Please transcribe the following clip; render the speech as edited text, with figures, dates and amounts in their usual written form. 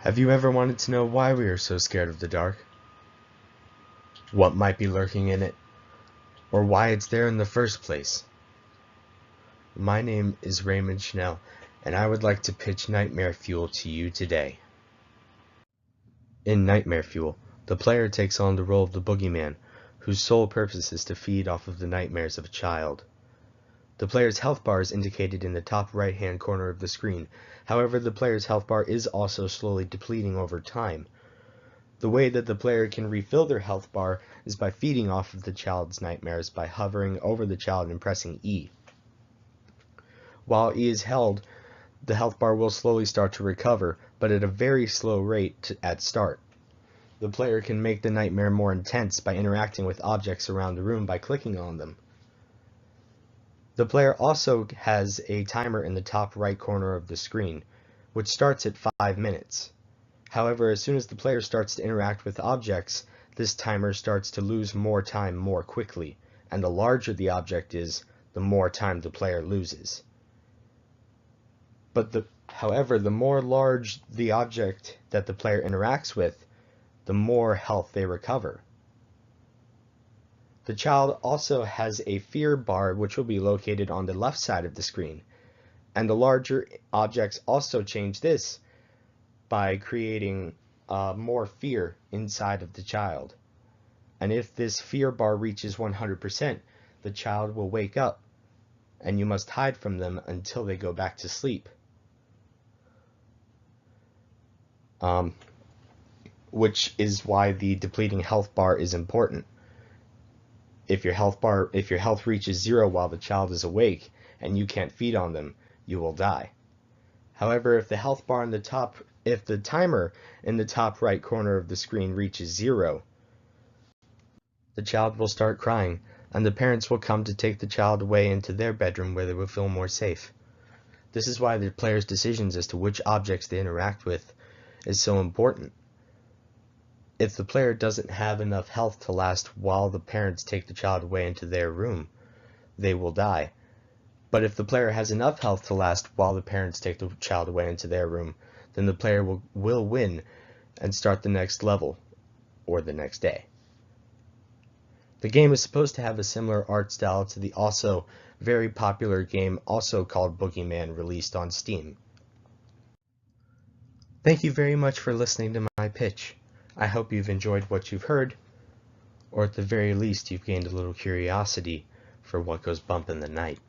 Have you ever wanted to know why we are so scared of the dark? What might be lurking in it? Or why it's there in the first place? My name is Raymond Schnell, and I would like to pitch Nightmare Fuel to you today. In Nightmare Fuel, the player takes on the role of the boogeyman, whose sole purpose is to feed off of the nightmares of a child. The player's health bar is indicated in the top right-hand corner of the screen. However, the player's health bar is also slowly depleting over time. The way that the player can refill their health bar is by feeding off of the child's nightmares by hovering over the child and pressing E. While E is held, the health bar will slowly start to recover, but at a very slow rate at start. The player can make the nightmare more intense by interacting with objects around the room by clicking on them. The player also has a timer in the top right corner of the screen, which starts at 5 minutes. However, as soon as the player starts to interact with objects, this timer starts to lose more time more quickly, and the larger the object is, the more time the player loses. However, the more large the object that the player interacts with, the more health they recover. The child also has a fear bar, which will be located on the left side of the screen, and the larger objects also change this by creating more fear inside of the child. And if this fear bar reaches 100%, the child will wake up, and you must hide from them until they go back to sleep. Which is why the depleting health bar is important. If your health reaches 0 while the child is awake and you can't feed on them, you will die. However, if the timer in the top right corner of the screen reaches 0, the child will start crying, and the parents will come to take the child away into their bedroom where they will feel more safe. This is why the player's decisions as to which objects they interact with is so important. If the player doesn't have enough health to last while the parents take the child away into their room, they will die. But if the player has enough health to last while the parents take the child away into their room, then the player will win and start the next level, or the next day. The game is supposed to have a similar art style to the also very popular game also called Boogeyman, released on Steam. Thank you very much for listening to my pitch. I hope you've enjoyed what you've heard, or at the very least you've gained a little curiosity for what goes bump in the night.